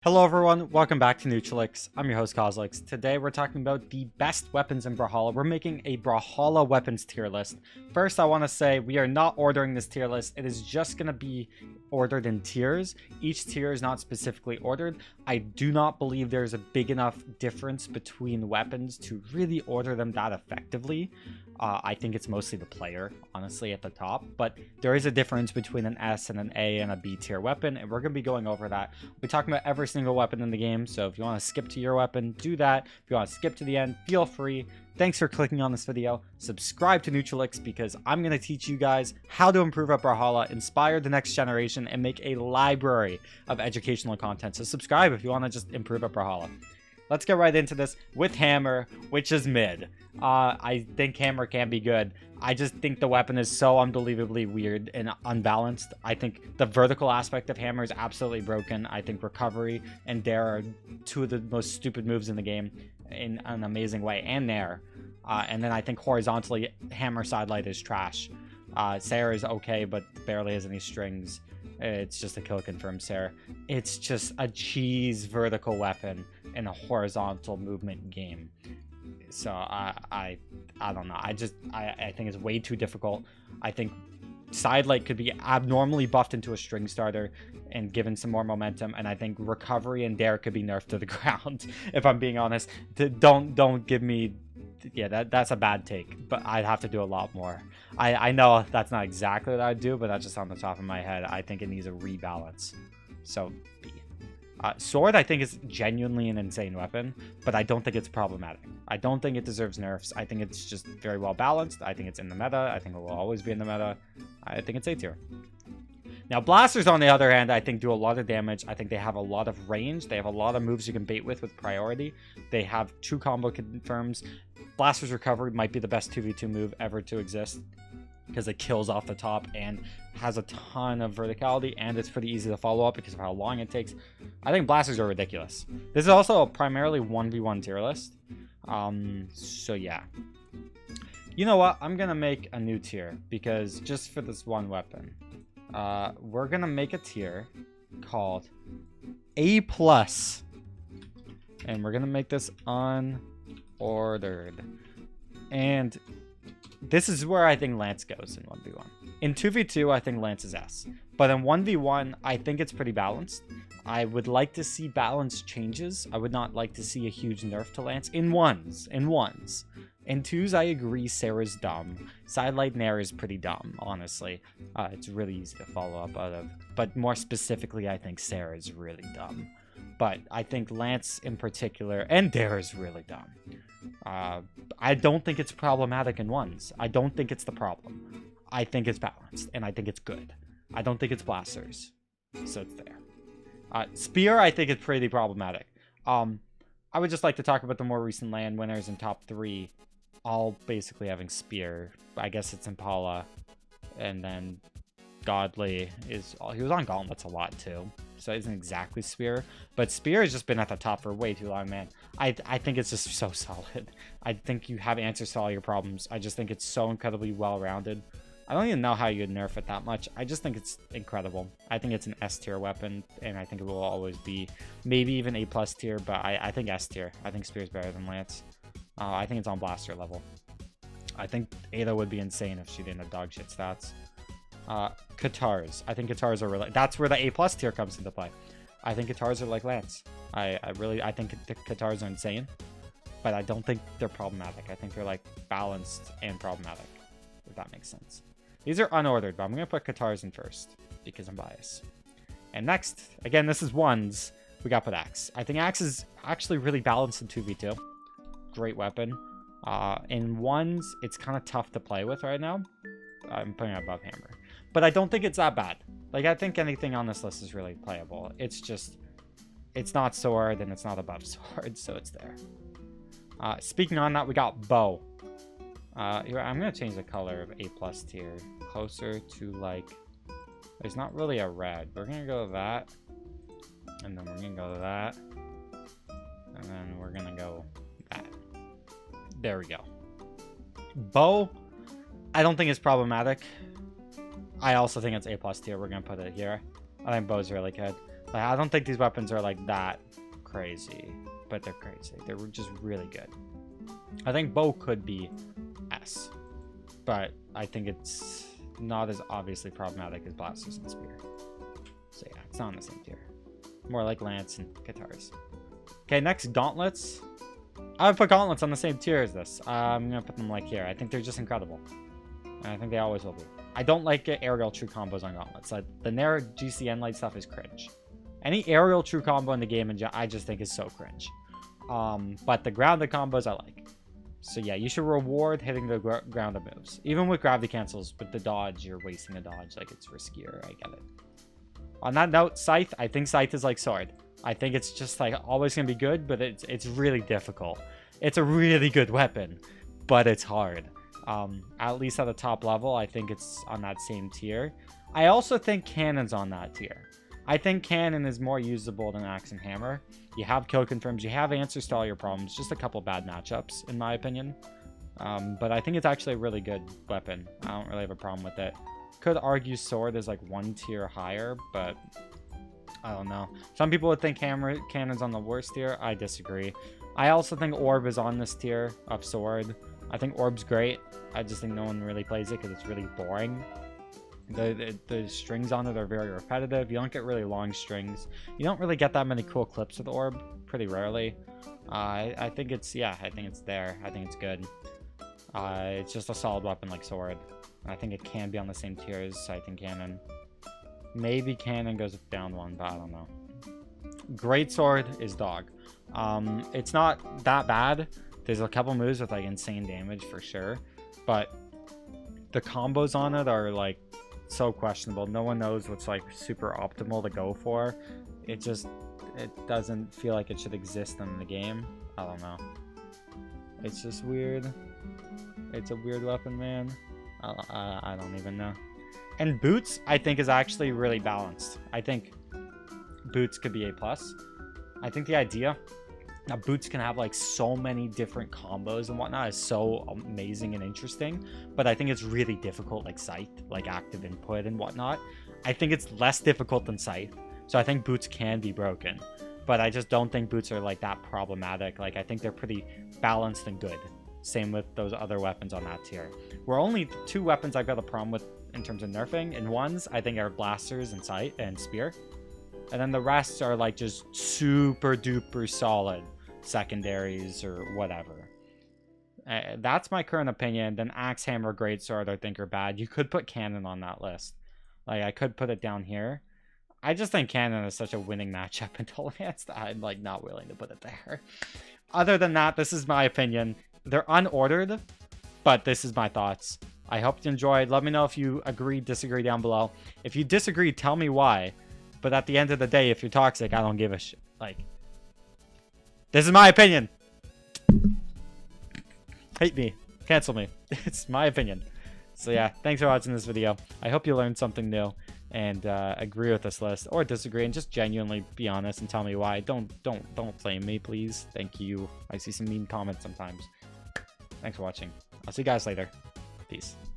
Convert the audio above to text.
Hello everyone, welcome back to Neutralix. I'm your host Kozlix. Today we're talking about the best weapons in Brawlhalla. We're making a Brawlhalla weapons tier list. First I want to say we are not ordering this tier list. It is just going to be ordered in tiers. Each tier is not specifically ordered. I do not believe there's a big enough difference between weapons to really order them that effectively. I think it's mostly the player, honestly, at the top. But there is a difference between an S and an A and a B tier weapon, and we're going to be going over that. We're talking about every single weapon in the game, so if you want to skip to your weapon, do that. If you want to skip to the end, feel free. Thanks for clicking on this video. Subscribe to Neutralix because I'm going to teach you guys how to improve at Brawlhalla, inspire the next generation, and make a library of educational content. So subscribe if you want to just improve at Brawlhalla. Let's get right into this with Hammer, which is mid. I think Hammer can be good. I just think the weapon is so unbelievably weird and unbalanced. I think the vertical aspect of Hammer is absolutely broken. I think Recovery and Dare are two of the most stupid moves in the game in an amazing way, and Nair. And then I think horizontally, Hammer Sidelight is trash. Sarah is okay, but barely has any strings. It's just a kill confirm Sarah. It's just a cheese vertical weapon in a horizontal movement game. So I don't know. I think it's way too difficult. I think Sidelight could be abnormally buffed into a string starter and given some more momentum, and I think Recovery and Dare could be nerfed to the ground. If I'm being honest, don't give me. Yeah, that's a bad take, but I'd have to do a lot more. I know that's not exactly what I'd do, but that's just on the top of my head. I think it needs a rebalance. So B. Sword, I think, is genuinely an insane weapon, but I don't think it's problematic. I don't think it deserves nerfs. I think it's just very well balanced. I think it's in the meta. I think it will always be in the meta. I think it's A tier. Now, Blasters, on the other hand, I think do a lot of damage. I think they have a lot of range. They have a lot of moves you can bait with priority. They have 2 combo confirms. Blasters Recovery might be the best 2v2 move ever to exist because it kills off the top and has a ton of verticality, and it's pretty easy to follow up because of how long it takes. I think Blasters are ridiculous. This is also a primarily 1v1 tier list. So yeah. You know what? I'm going to make a new tier because just for this one weapon. We're gonna make a tier called A+, and we're gonna make this unordered. And this is where I think Lance goes in 1v1. In 2v2, I think Lance is S, but in 1v1, I think it's pretty balanced. I would like to see balance changes. I would not like to see a huge nerf to Lance in ones. In twos, I agree Sarah's dumb. Sidelight Nair is pretty dumb, honestly. It's really easy to follow up out of. But more specifically, I think Sarah is really dumb. But I think Lance in particular, and Dare is really dumb. I don't think it's problematic in ones. I don't think it's the problem. I think it's balanced, and I think it's good. I don't think it's Blasters. So it's there. Spear, I think, is pretty problematic. I would just like to talk about the more recent land winners in top 3. All basically having Spear. I guess it's Impala. And then Godly is... He was on Gauntlets a lot too. So it isn't exactly Spear. But Spear has just been at the top for way too long, man. I think it's just so solid. I think you have answers to all your problems. I just think it's so incredibly well-rounded. I don't even know how you'd nerf it that much. I just think it's incredible. I think it's an S tier weapon, and I think it will always be maybe even A+ tier, but I think S tier. I think Spear's better than Lance. I think it's on Blaster level. I think Ada would be insane if she didn't have dog shit stats. Katars. I think Katars are really... That's where the A+ tier comes into play. I think Katars are like Lance. I think the Katars are insane, but I don't think they're problematic. I think they're like balanced and problematic, if that makes sense. These are unordered, but I'm going to put Katars in first because I'm biased. And next, again, this is ones. We got to put Axe. I think Axe is actually really balanced in 2v2. Great weapon. In ones, it's kind of tough to play with right now. I'm putting it above Hammer. But I don't think it's that bad. Like, I think anything on this list is really playable. It's just, it's not Sword and it's not above Sword, so it's there. Speaking on that, we got Bow. I'm going to change the color of A+ tier closer to, like, there's not really a red. We're going to go to that. And then we're going to go to that. And then we're going to go that. There we go. Bow, I don't think it's problematic. I also think it's A+ tier. We're going to put it here. I think Bow's really good. Like, I don't think these weapons are like that crazy, but they're crazy. They're just really good. I think bow could be S, but I think it's not as obviously problematic as blasters and spear. So yeah, it's not on the same tier. More like lance and guitars. Okay, next, gauntlets. I would put gauntlets on the same tier as this. I'm gonna put them like here. I think they're just incredible. And I think they always will be. I don't like aerial true combos on gauntlets. Like, the Nair GCN light stuff is cringe. Any aerial true combo in the game, I just think is so cringe. But the grounded combos I like. So yeah, you should reward hitting the grounded moves. Even with gravity cancels, with the dodge, you're wasting a dodge. Like, it's riskier. I get it. On that note, Scythe. I think Scythe is like Sword. I think it's just like always gonna be good, but it's really difficult. It's a really good weapon, but it's hard. At least at the top level, I think it's on that same tier. I also think Cannon's on that tier. I think Cannon is more usable than Axe and Hammer. You have kill confirms, you have answers to all your problems, just a couple bad matchups, in my opinion. But I think it's actually a really good weapon. I don't really have a problem with it. Could argue Sword is like one tier higher, but I don't know. Some people would think Cannon's on the worst tier. I disagree. I also think Orb is on this tier of Sword. I think Orb's great. I just think no one really plays it because it's really boring. The strings on it are very repetitive. You don't get really long strings. You don't really get that many cool clips with Orb. Pretty rarely. I think it's, yeah, I think it's there. I think it's good. It's just a solid weapon like Sword. I think it can be on the same tier as Scythe and Cannon. Maybe Cannon goes down one, but I don't know. Greatsword is dog. It's not that bad. There's a couple moves with like insane damage for sure, but the combos on it are like so questionable. No one knows what's like super optimal to go for. It doesn't feel like it should exist in the game. I don't know. It's just weird. It's a weird weapon, man. I don't even know. And Boots, I think, is actually really balanced. I think Boots could be A+. I think the idea that Boots can have like so many different combos and whatnot is so amazing and interesting. But I think it's really difficult, like Scythe, like active input and whatnot. I think it's less difficult than Scythe. So I think Boots can be broken. But I just don't think Boots are like that problematic. Like, I think they're pretty balanced and good. Same with those other weapons on that tier. We're only two weapons I've got a problem with in terms of nerfing, and ones I think are blasters and Scythe and spear, and then the rest are like just super duper solid secondaries or whatever. That's my current opinion. Then Axe, Hammer, Greatsword I think are bad. You could put Cannon on that list. Like, I could put it down here. I just think Cannon is such a winning matchup in Tolerance that I'm like not willing to put it there. Other than that, this is my opinion. They're unordered, but this is my thoughts. I hope you enjoyed. Let me know if you agree, disagree down below. If you disagree, tell me why. But at the end of the day, if you're toxic, I don't give a shit. Like, this is my opinion. Hate me. Cancel me. It's my opinion. So yeah, thanks for watching this video. I hope you learned something new and agree with this list or disagree, and just genuinely be honest and tell me why. Don't flame me, please. Thank you. I see some mean comments sometimes. Thanks for watching. I'll see you guys later. Peace.